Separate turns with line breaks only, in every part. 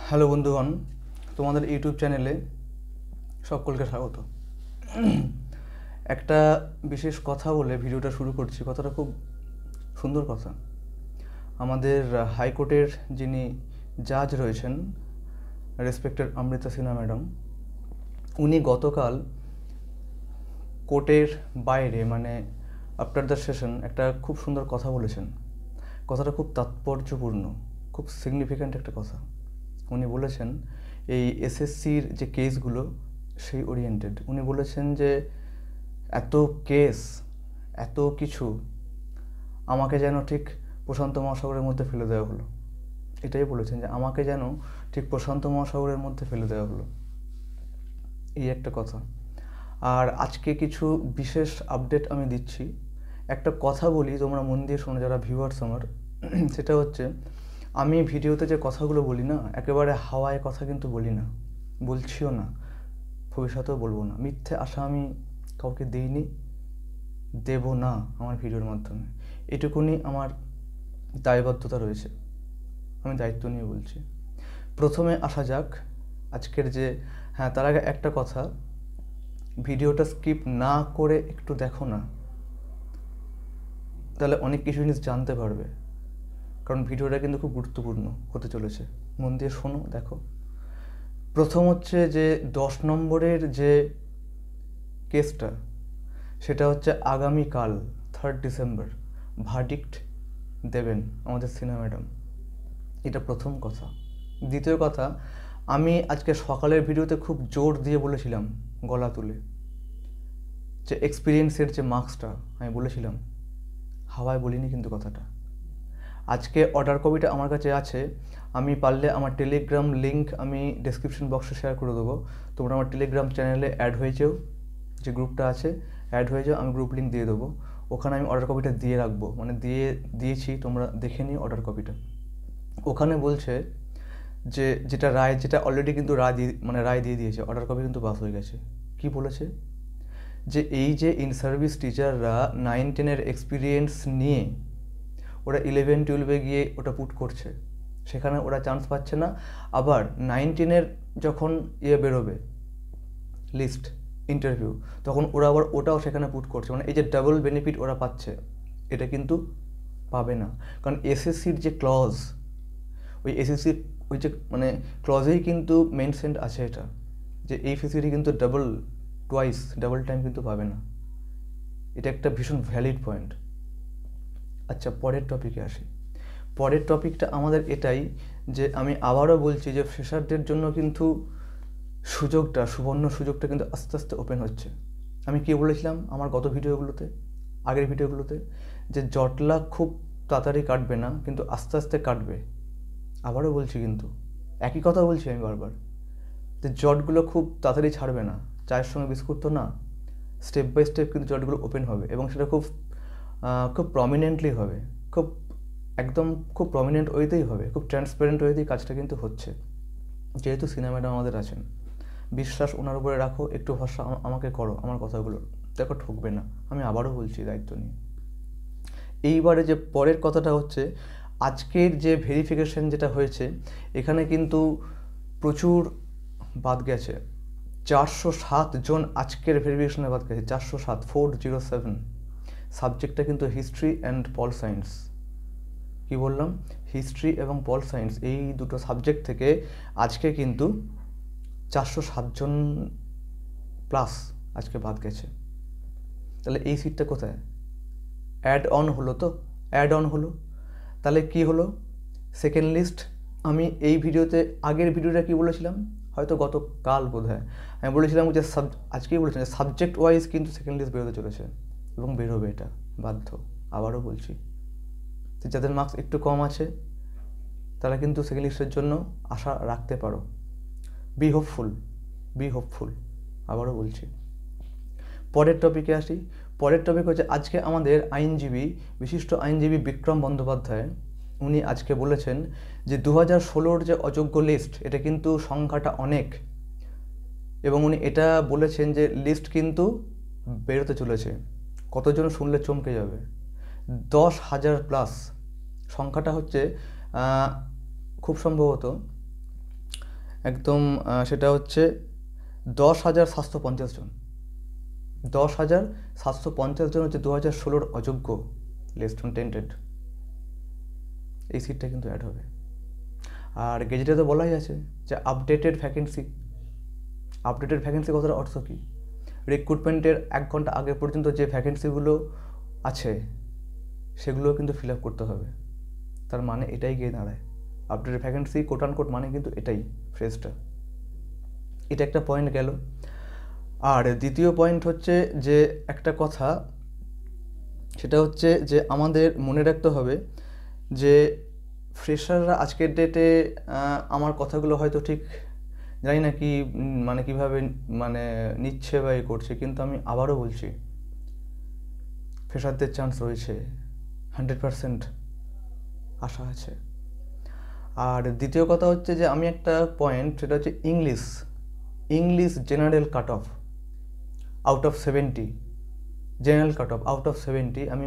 Hello বন্ধুগণ, তোমাদের YouTube চ্যানেলে সকলকে স্বাগত। একটা বিশেষ কথা বলে ভিডিওটা শুরু করছি। কথাটা খুব সুন্দর কথা। আমাদের হাইকোর্টের যিনি জাজ রয়েছেন, রেসপেক্টেড অমৃতা সিনহা ম্যাডাম, উনি গতকাল কোর্টের বাইরে মানে আফটার দ্য সেশন একটা খুব সুন্দর কথা বলেছেন। কথাটা খুব তাৎপর্যপূর্ণ, খুব সিগনিফিক্যান্ট একটা কথা। উনি বলেছেন এই এসএসসির যে কেসগুলো সেই ওরিয়েন্টেড। উনি বলেছেন যে এত কেস, এত কিছু আমাকে যেন ঠিক প্রশান্ত মহাসাগরের মধ্যে ফেলে দেওয়া হলো। এটাই বলেছেন যে আমাকে যেন ঠিক প্রশান্ত মহাসাগরের মধ্যে ফেলে দেওয়া হলো। এই একটা কথা। আর আজকে কিছু বিশেষ আপডেট আমি দিচ্ছি। একটা কথা বলি, তোমরা মন দিয়ে শোনো যারা ভিউয়ার্স আমার। সেটা হচ্ছে, আমি ভিডিওতে যে কথাগুলো বলি না, একেবারে হাওয়ায় কথা কিন্তু বলি না, বলছিও না, ভবিষ্যতেও বলবো না। মিথ্যে আশা আমি কাউকে দিইনি, দেব না আমার ভিডিওর মাধ্যমে। এটুকুনি আমার দায়বদ্ধতা রয়েছে, আমি দায়িত্ব নিয়ে বলছি। প্রথমে আসা যাক আজকের যে, হ্যাঁ তার আগে একটা কথা, ভিডিওটা স্কিপ না করে একটু দেখো না, তাহলে অনেক কিছু জিনিস জানতে পারবে। কারণ ভিডিওটা কিন্তু খুব গুরুত্বপূর্ণ হতে চলেছে। মন দিয়ে শোনো, দেখো। প্রথম হচ্ছে যে 10 নম্বরের যে কেসটা, সেটা হচ্ছে আগামীকাল 3rd ডিসেম্বর ভার্ডিক্ট দেবেন আমাদের সিনহা ম্যাডাম। এটা প্রথম কথা। দ্বিতীয় কথা, আমি আজকে সকালের ভিডিওতে খুব জোর দিয়ে বলেছিলাম, গলা তুলে, যে এক্সপিরিয়েন্সের যে মার্কসটা আমি বলেছিলাম, হাওয়ায় বলিনি কিন্তু কথাটা। আজকে অর্ডার কপিটা আমার কাছে আছে। আমি পারলে আমার টেলিগ্রাম লিঙ্ক আমি ডেসক্রিপশন বক্সে শেয়ার করে দেবো। তোমরা আমার টেলিগ্রাম চ্যানেলে অ্যাড হয়ে যাও, যে গ্রুপটা আছে অ্যাড হয়ে যাও, আমি গ্রুপ লিঙ্ক দিয়ে দেবো। ওখানে আমি অর্ডার কপিটা দিয়ে রাখবো, মানে দিয়েছি, তোমরা দেখে নিও অর্ডার কপিটা। ওখানে বলছে যে যেটা রায়, যেটা অলরেডি কিন্তু রায় দিয়ে দিয়েছে, অর্ডার কপি কিন্তু পাস হয়ে গেছে। কি বলেছে? যে এই যে ইন সার্ভিস টিচাররা 9-10-এর এক্সপিরিয়েন্স নিয়ে ওরা 11-12-এ গিয়ে ওটা পুট করছে, সেখানে ওরা চান্স পাচ্ছে না। আবার 9-10-এর যখন বেরোবে লিস্ট, ইন্টারভিউ, তখন ওরা আবার ওটাও সেখানে পুট করছে। মানে এই যে ডাবল বেনিফিট ওরা পাচ্ছে, এটা কিন্তু পাবে না। কারণ এসএসসির যে ক্লজ, ওই এসএসসির ওই যে মানে ক্লজেই কিন্তু মেনশনড আছে এটা, যে এই ফেসিলিটি কিন্তু ডাবল টাইম কিন্তু পাবে না। এটা একটা ভীষণ ভ্যালিড পয়েন্ট। আচ্ছা, পরের টপিকে আসি। পরের টপিকটা আমাদের এটাই, যে আমি আবারও বলছি যে ফ্রেশারদের জন্য কিন্তু সুবর্ণ সুযোগটা কিন্তু আস্তে আস্তে ওপেন হচ্ছে। আমি কি বলেছিলাম আমার গত ভিডিওগুলোতে, আগের ভিডিওগুলোতে, যে জটলা খুব তাড়াতাড়ি কাটবে না, কিন্তু আস্তে আস্তে কাটবে। আবারও বলছি, কিন্তু একই কথা বলছি আমি বারবার, যে জটগুলো খুব তাড়াতাড়ি ছাড়বে না। চায়ের সঙ্গে বিস্কুট তো না, স্টেপ বাই স্টেপ কিন্তু জটগুলো ওপেন হবে, এবং সেটা খুব প্রমিনেন্টলি হবে, খুব প্রমিনেন্ট ওয়েতেই হবে, খুব ট্রান্সপারেন্ট ওয়েতেই কাজটা কিন্তু হচ্ছে। যেহেতু সিনহা ম্যাডাম আমাদের আছেন, বিশ্বাস ওনার উপরে রাখো, একটু ভরসা আমাকে করো, আমার কথাগুলো দেখো ঠকবে না। আমি আবারও বলছি দায়িত্ব নিয়ে। এইবারে যে পরের কথাটা হচ্ছে, আজকের যে ভেরিফিকেশন যেটা হয়েছে, এখানে কিন্তু প্রচুর বাদ গেছে। 407 জন আজকের ভেরিফিকেশনে বাদ গেছে, 407 সাবজেক্টটা কিন্তু হিস্ট্রি অ্যান্ড পল সায়েন্স। কি বললাম? হিস্ট্রি এবং পল সায়েন্স, এই দুটো সাবজেক্ট থেকে আজকে কিন্তু 407 জন প্লাস আজকে বাদ গেছে। তাহলে এই সিটটা কোথায়? অ্যাড অন হলো তো, অ্যাড অন হলো। তাহলে কি হলো? Second list. আমি এই ভিডিওতে, আগের ভিডিওটা কি বলেছিলাম, হয়তো গতকাল বোধহয় আমি বলেছিলাম যে আজকেই বলেছিলাম যে সাবজেক্ট ওয়াইজ কিন্তু সেকেন্ড লিস্ট বেরোতে চলেছে, এবং বেরোবে, এটা বাধ্য। আবারও বলছি, যাদের মার্কস একটু কম আছে তারা কিন্তু সেকেন্ড লিস্টের জন্য আশা রাখতে পারো। B hopeful. আবারও বলছি। পরের টপিকে আসি। পরের টপিক হচ্ছে, আজকে আমাদের বিশিষ্ট আইনজীবী বিক্রম বন্দ্যোপাধ্যায়, উনি আজকে বলেছেন যে 2016-র যে অযোগ্য লিস্ট, এটা কিন্তু সংখ্যাটা অনেক, এবং উনি এটা বলেছেন যে লিস্ট কিন্তু বেরোতে চলেছে। কতজন শুনলে চমকে যাবে, 10,000 প্লাস। সংখ্যাটা হচ্ছে খুব সম্ভবত একদম সেটা হচ্ছে 10,750 জন। 10,750 জন হচ্ছে 2016 অযোগ্য লিস্ট টেন্টেড, এই সিটটা কিন্তু অ্যাড হবে। আর গেজেটে তো বলাই আছে যে আপডেটেড ভ্যাকেন্সি। আপডেটেড ভ্যাকেন্সি কথার অর্থ কী? রিক্রুটমেন্টের 1 ঘন্টা আগে পর্যন্ত যে ভ্যাকেন্সিগুলো আছে সেগুলো কিন্তু ফিল আপ করতে হবে। তার মানে এটাই গিয়ে দাঁড়ায় updated vacancy, quote and quote মানে কিন্তু এটাই ফ্রেজটা। এটা একটা পয়েন্ট গেল। আর দ্বিতীয় পয়েন্ট হচ্ছে যে একটা কথা, সেটা হচ্ছে যে আমাদের মনে রাখতে হবে যে ফ্রেশাররা আজকের ডেটে, আমার কথাগুলো হয়তো ঠিক জানি না কি মানে কীভাবে মানে নিচ্ছে বা করছে, কিন্তু আমি আবারও বলছি ফ্রেশারদের চান্স রয়েছে, 100% আশা আছে। আর দ্বিতীয় কথা হচ্ছে যে আমি একটা পয়েন্ট, সেটা হচ্ছে English general cut off out of 70, general cut off out of 70, আমি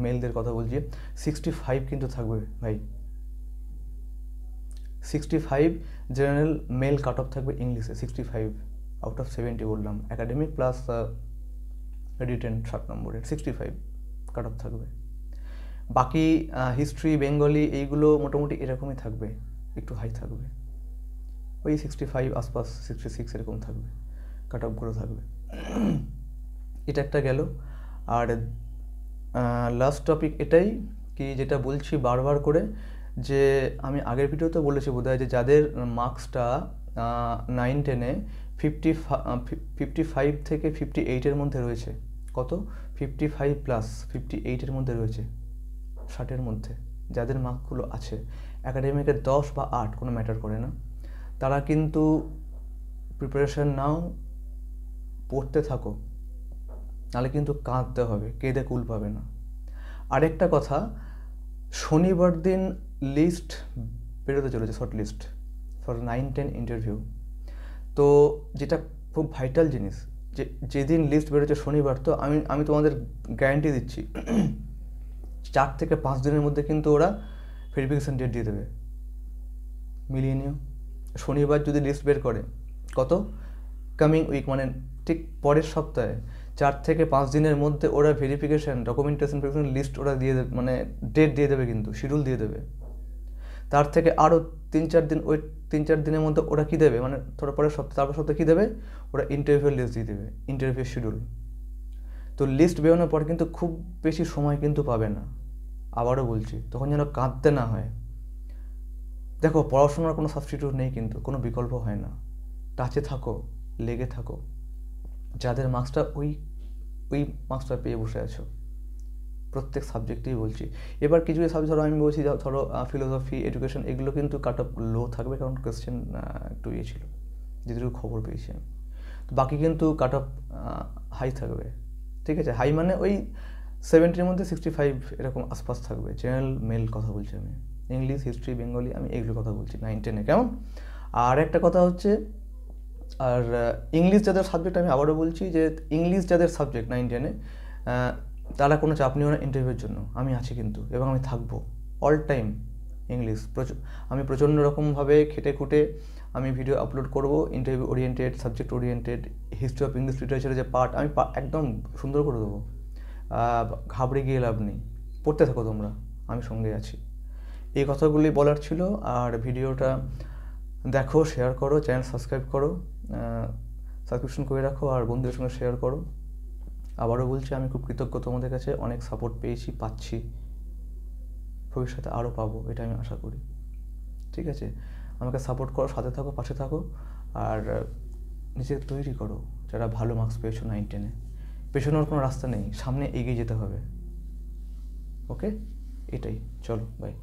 মেলদের কথা বলছি, 65 কিন্তু থাকবে ভাই। 65 জেনারেল মেল কাট অফ থাকবে ইংলিশে, 65 আউট অফ 70 বললাম, একাডেমিক প্লাস রিটেন 7 নম্বরের 65 কাট অফ থাকবে। বাকি হিস্ট্রি, বেঙ্গলি এইগুলো মোটামুটি এরকমই থাকবে, একটু হাই থাকবে, ওই 65 আশপাশ, 66 এরকম থাকবে, কাট অফগুলো থাকবে। এটা একটা গেল। আর লাস্ট টপিক এটাই কি, যেটা বলছি বারবার করে, যে আমি আগের ভিডিওতে বলেছি বোধহয়, যে যাদের মার্কসটা 9-10-এ 55 থেকে 58-এর মধ্যে রয়েছে, কত 55 প্লাস 58-এর মধ্যে রয়েছে, 60-এর মধ্যে যাদের মার্কগুলো আছে, একাডেমিকের 10 বা 8 কোনো ম্যাটার করে না, তারা কিন্তু প্রিপারেশন নাও, পড়তে থাকো, নাহলে কিন্তু কাঁদতে হবে, কেঁদে কুল পাবে না। আরেকটা কথা, শনিবার দিন লিস্ট বেরোতে চলেছে, শর্ট লিস্ট ফর 9-10 ইন্টারভিউ। তো যেটা খুব ভাইটাল জিনিস, যেদিন লিস্ট বেরোচ্ছে শনিবার, তো আমি তোমাদের গ্যারান্টি দিচ্ছি 4 থেকে 5 দিনের মধ্যে কিন্তু ওরা ভেরিফিকেশান ডেট দিয়ে দেবে। মিলিয়ে নিও, শনিবার যদি লিস্ট বের করে, কত কামিং উইক মানে ঠিক পরের সপ্তাহে 4 থেকে 5 দিনের মধ্যে ওরা ভেরিফিকেশান, ডকুমেন্টেশন লিস্ট ওরা দিয়ে দেবে, মানে ডেট দিয়ে দেবে, কিন্তু শিডিউল দিয়ে দেবে। তার থেকে আরও 3-4 দিন, ওই 3-4 দিনের মধ্যে ওরা কী দেবে, মানে থোড়া পরের সপ্তাহে, তারপর সপ্তাহে কী দেবে, ওরা ইন্টারভিউ লিস্ট দিয়ে দেবে, ইন্টারভিউ শিডিউল। তো লিস্ট বেরোনোর পর কিন্তু খুব বেশি সময় কিন্তু পাবে না, আবারও বলছি, তখন যেন কাঁদতে না হয়। দেখো, পড়াশোনার কোনো সাবস্টিটিউট নেই, কিন্তু কোনো বিকল্প হয় না, টাচে থাকো, লেগে থাকো। যাদের মার্কসটা ওই মার্কসটা পেয়ে বসে আছো, প্রত্যেক সাবজেক্টেই বলছি। এবার কিছু সাবজেক্ট ধরো, আমি বলছি ধরো ফিলোসফি, এডুকেশন, এগুলো কিন্তু কাট অফ লো থাকবে, কারণ কোয়েশ্চেন একটু ইয়ে ছিল, যেটুকু খবর পেয়েছি আমি। তো বাকি কিন্তু কাট অফ হাই থাকবে, ঠিক আছে। হাই মানে ওই 70-এর মধ্যে 65 এরকম আশপাশ থাকবে। জেনারেল মেল কথা বলছি আমি, ইংলিশ, হিস্ট্রি, বেঙ্গলি, আমি এইগুলো কথা বলছি 9-10-এ, কেমন। আর একটা কথা হচ্ছে, আর ইংলিশ যাদের সাবজেক্ট, আমি আবারও বলছি যে ইংলিশ যাদের সাবজেক্ট 9-10-এ, তারা কোনো চাপ নিও না ইন্টারভিউর জন্য, আমি আছি কিন্তু, এবং আমি থাকবো অল টাইম। ইংলিশ আমি প্রচণ্ড রকমভাবে খেটে খুঁটে আমি ভিডিও আপলোড করব, interview oriented, subject oriented, history of English লিটারেচারের যে পার্ট, আমি একদম সুন্দর করে দেবো। ঘাবড়ে গিয়ে লাভ নেই, পড়তে থাকো তোমরা, আমি সঙ্গে আছি। এই কথাগুলি বলার ছিল। আর ভিডিওটা দেখো, শেয়ার করো, চ্যানেল সাবস্ক্রাইব করো, সাবস্ক্রিপশন করে রাখো, আর বন্ধুদের সঙ্গে শেয়ার করো। আবারও বলছি, আমি খুব কৃতজ্ঞ তোমাদের কাছে, অনেক সাপোর্ট পেয়েছি, পাচ্ছি, ভবিষ্যতে আরও পাবো, এটা আমি আশা করি। ঠিক আছে, আমাকে সাপোর্ট করো, সাথে থাকো, পাশে থাকো, আর নিজেকে তৈরি করো। যারা ভালো মার্কস পেয়েছো 9-10-এ, পেছনের কোনো রাস্তা নেই, সামনে এগিয়ে যেতে হবে। ওকে, এটাই, চলো, বাই।